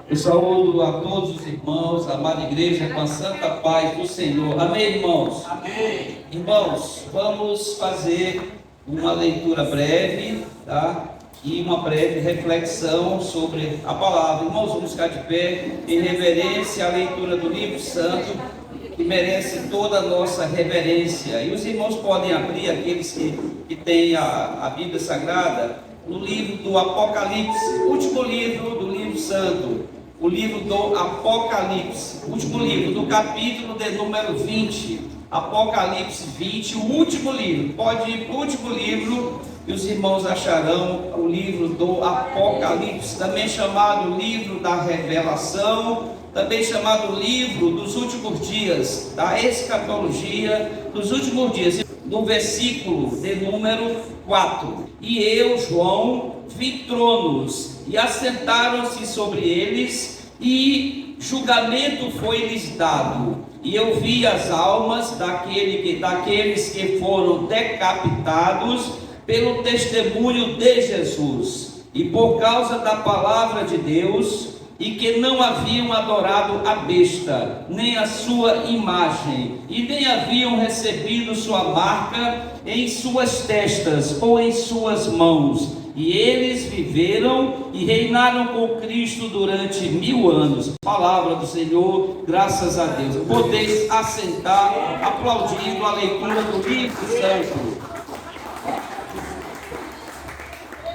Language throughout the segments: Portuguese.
Eu saúdo a todos os irmãos, a amada igreja, com a santa paz do Senhor. Amém, irmãos? Amém. Irmãos, vamos fazer uma leitura breve, tá? E uma breve reflexão sobre a palavra. Irmãos, vamos ficar de pé em reverência à leitura do livro santo, que merece toda a nossa reverência. E os irmãos podem abrir, aqueles que têm a Bíblia Sagrada, no livro do Apocalipse, último livro do livro santo, o livro do Apocalipse, último livro do capítulo de número 20, Apocalipse 20, o último livro. Pode ir para o último livro e os irmãos acharão o livro do Apocalipse, também chamado livro da revelação, também chamado livro dos últimos dias, da escatologia dos últimos dias, no versículo de número 4. E eu, João, vi tronos, e assentaram-se sobre eles, e julgamento foi-lhes dado. E eu vi as almas daqueles que foram decapitados pelo testemunho de Jesus, e por causa da palavra de Deus, e que não haviam adorado a besta, nem a sua imagem, e nem haviam recebido sua marca em suas testas ou em suas mãos. E eles viveram e reinaram com Cristo durante 1000 anos. Palavra do Senhor, graças a Deus. Podeis assentar, aplaudindo a leitura do livro santo.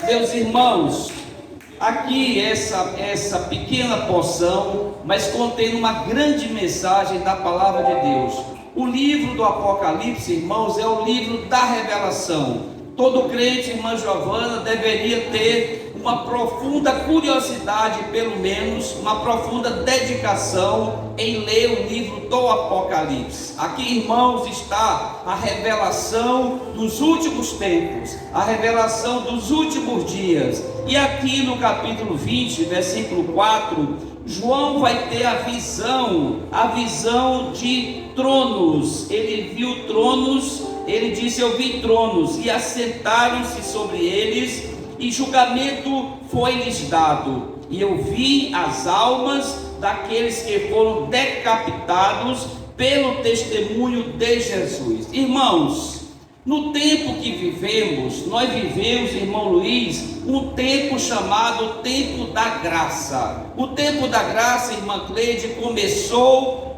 Meus irmãos, aqui essa pequena porção, mas contém uma grande mensagem da palavra de Deus. O livro do Apocalipse, irmãos, é o livro da revelação. Todo crente, irmã Giovana, deveria ter uma profunda curiosidade, pelo menos uma profunda dedicação em ler o livro do Apocalipse. Aqui, irmãos, está a revelação dos últimos tempos, a revelação dos últimos dias. E aqui no capítulo 20, versículo 4, João vai ter a visão de tronos. Ele viu tronos, ele disse: eu vi tronos, e assentaram-se sobre eles, e julgamento foi-lhes dado. E eu vi as almas daqueles que foram decapitados pelo testemunho de Jesus. Irmãos, no tempo que vivemos, nós vivemos, irmão Luiz, um tempo chamado tempo da graça. O tempo da graça, irmã Cleide, começou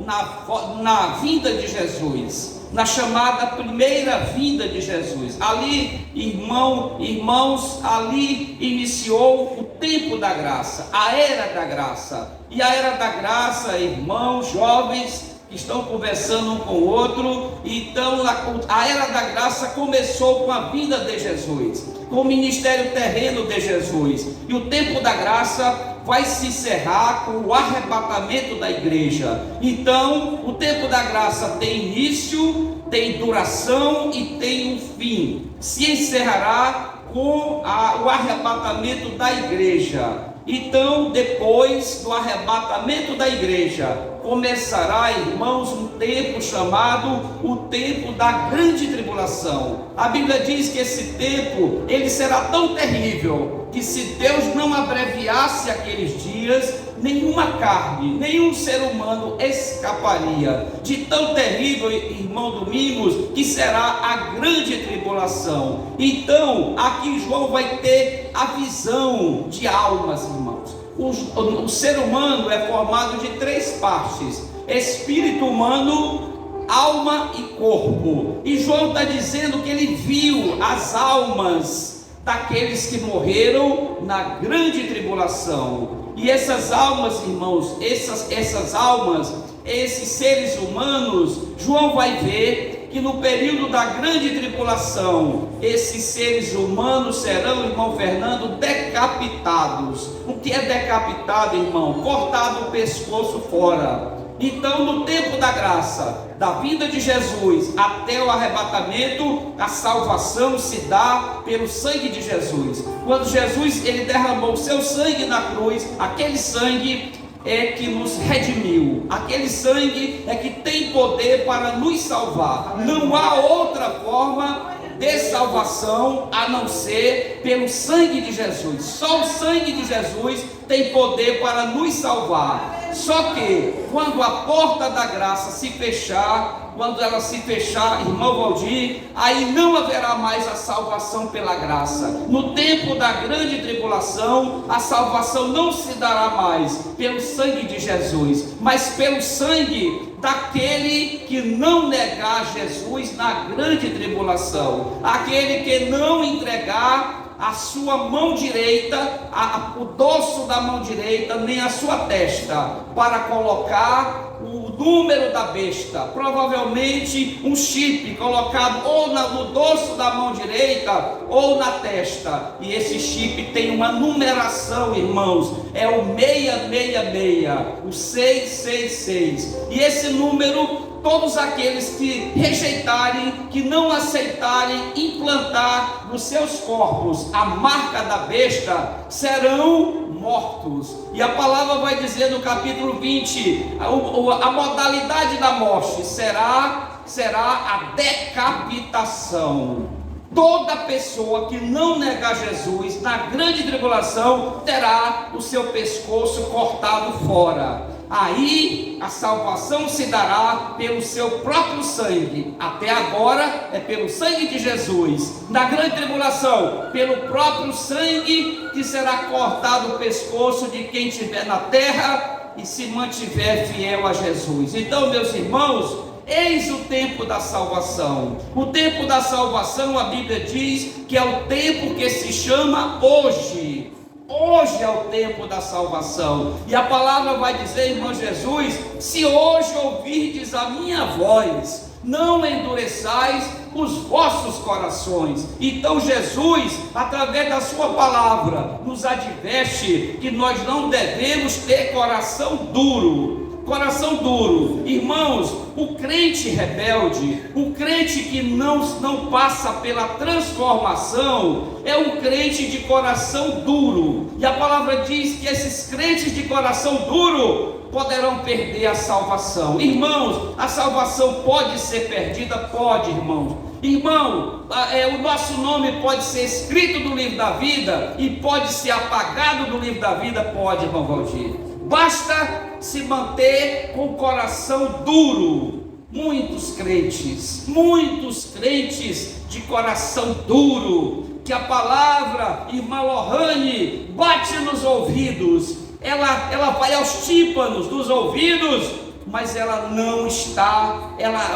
na vinda de Jesus, na chamada primeira vinda de Jesus. Ali, irmãos, ali iniciou o tempo da graça, a era da graça. E a era da graça, irmãos, jovens, que estão conversando um com o outro. Então a era da graça começou com a vinda de Jesus, com o ministério terreno de Jesus, e o tempo da graça vai se encerrar com o arrebatamento da igreja. Então o tempo da graça tem início, tem duração e tem um fim. Se encerrará com o arrebatamento da igreja. Então, depois do arrebatamento da igreja, começará, irmãos, um tempo chamado o tempo da grande tribulação. A Bíblia diz que esse tempo, ele será tão terrível, que se Deus não abreviasse aqueles dias, nenhuma carne, nenhum ser humano escaparia. De tão terrível, irmão Domingos, que será a grande tribulação. Então, aqui João vai ter a visão de almas, irmãos. O ser humano é formado de 3 partes: espírito humano, alma e corpo. E João está dizendo que ele viu as almas daqueles que morreram na grande tribulação. E essas almas, irmãos, essas almas, esses seres humanos, João vai ver que no período da grande tribulação, esses seres humanos serão, irmão Fernando, decapitados. O que é decapitado, irmão? Cortado o pescoço fora. Então, no tempo da graça, da vinda de Jesus até o arrebatamento, a salvação se dá pelo sangue de Jesus. Quando Jesus ele derramou o seu sangue na cruz, aquele sangue é que nos redimiu, aquele sangue é que tem poder para nos salvar. Não há outra forma de salvação a não ser pelo sangue de Jesus. Só o sangue de Jesus tem poder para nos salvar. Só que quando a porta da graça se fechar, quando ela se fechar, irmão Valdir, aí não haverá mais a salvação pela graça. No tempo da grande tribulação, a salvação não se dará mais pelo sangue de Jesus, mas pelo sangue daquele que não negar Jesus na grande tribulação, aquele que não entregar a sua mão direita, o dorso da mão direita, nem a sua testa, para colocar o número da besta, provavelmente um chip colocado ou no dorso da mão direita ou na testa, e esse chip tem uma numeração, irmãos, é o 666, o 666, e esse número, todos aqueles que rejeitarem, que não aceitarem implantar nos seus corpos a marca da besta, serão mortos. E a palavra vai dizer no capítulo 20, a modalidade da morte será a decapitação. Toda pessoa que não negar Jesus na grande tribulação terá o seu pescoço cortado fora. Aí a salvação se dará pelo seu próprio sangue. Até agora é pelo sangue de Jesus. Na grande tribulação, pelo próprio sangue que será cortado o pescoço de quem estiver na terra e se mantiver fiel a Jesus. Então, meus irmãos, eis o tempo da salvação. O tempo da salvação, a Bíblia diz que é o tempo que se chama hoje. Hoje é o tempo da salvação. E a palavra vai dizer, irmão Jesus, se hoje ouvirdes a minha voz, não endureçais os vossos corações. Então Jesus, através da sua palavra, nos adverte que nós não devemos ter coração duro. Coração duro, irmãos, o crente rebelde, o crente que não passa pela transformação, é um crente de coração duro, e a palavra diz que esses crentes de coração duro poderão perder a salvação. Irmãos, a salvação pode ser perdida? Pode, irmãos. Irmão, o nosso nome pode ser escrito no livro da vida e pode ser apagado do livro da vida? Pode, irmão Valdir. Basta se manter com o coração duro. Muitos crentes de coração duro, que a palavra, irmã Lohane, bate nos ouvidos, ela vai aos tímpanos dos ouvidos, mas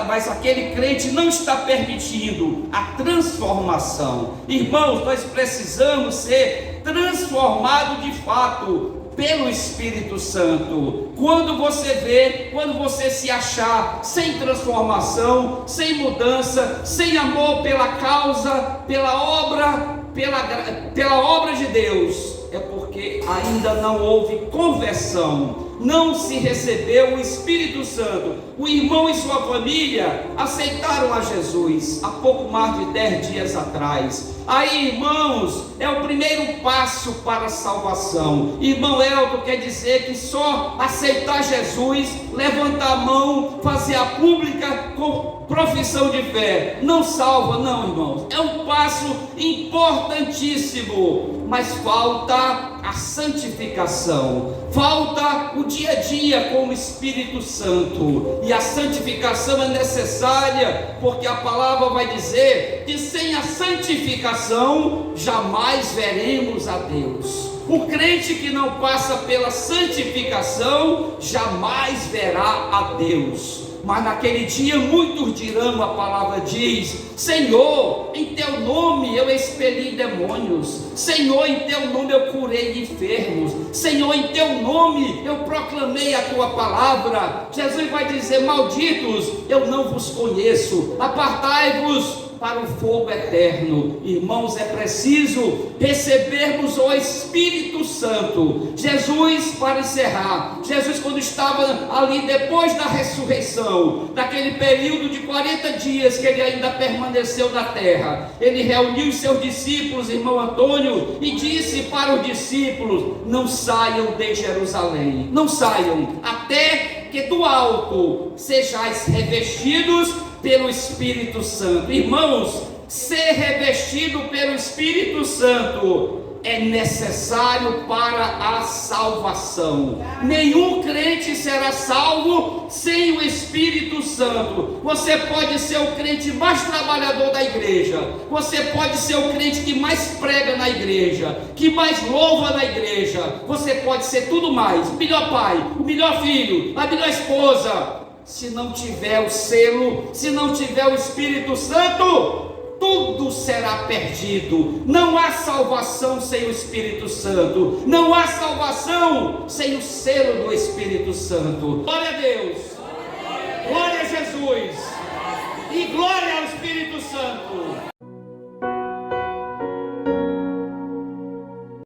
mas aquele crente não está permitindo a transformação. Irmãos, nós precisamos ser transformados de fato pelo Espírito Santo. Quando você se achar sem transformação, sem mudança, sem amor pela causa, pela obra de Deus, é porque ainda não houve conversão, não se recebeu o Espírito Santo. O irmão e sua família aceitaram a Jesus há pouco mais de 10 dias atrás. Aí, irmãos, é o primeiro passo para a salvação. Irmão Elton, quer dizer que só aceitar Jesus, levantar a mão, fazer a pública com profissão de fé não salva, não, irmãos. É um passo importantíssimo, mas falta a santificação, falta o dia a dia com o Espírito Santo, e a santificação é necessária, porque a palavra vai dizer que sem a santificação jamais veremos a Deus. O crente que não passa pela santificação jamais verá a Deus. Mas naquele dia muitos dirão, a palavra diz: Senhor, em teu nome eu expeli demônios, Senhor, em teu nome eu curei enfermos, Senhor, em teu nome eu proclamei a tua palavra. Jesus vai dizer: malditos, eu não vos conheço, apartai-vos para o fogo eterno. Irmãos, é preciso recebermos o Espírito Santo. Jesus, para encerrar, Jesus, quando estava ali depois da ressurreição, naquele período de 40 dias que ele ainda permaneceu na terra, ele reuniu os seus discípulos, irmão Antônio, e disse para os discípulos: não saiam de Jerusalém, não saiam, até que do alto sejais revestidos pelo Espírito Santo. Irmãos, ser revestido pelo Espírito Santo é necessário para a salvação. Nenhum crente será salvo sem o Espírito Santo. Você pode ser o crente mais trabalhador da igreja, você pode ser o crente que mais prega na igreja, que mais louva na igreja, você pode ser tudo mais, o melhor pai, o melhor filho, a melhor esposa. Se não tiver o selo, se não tiver o Espírito Santo, tudo será perdido. Não há salvação sem o Espírito Santo, não há salvação sem o selo do Espírito Santo. Glória a Deus, glória a Jesus e glória ao Espírito Santo.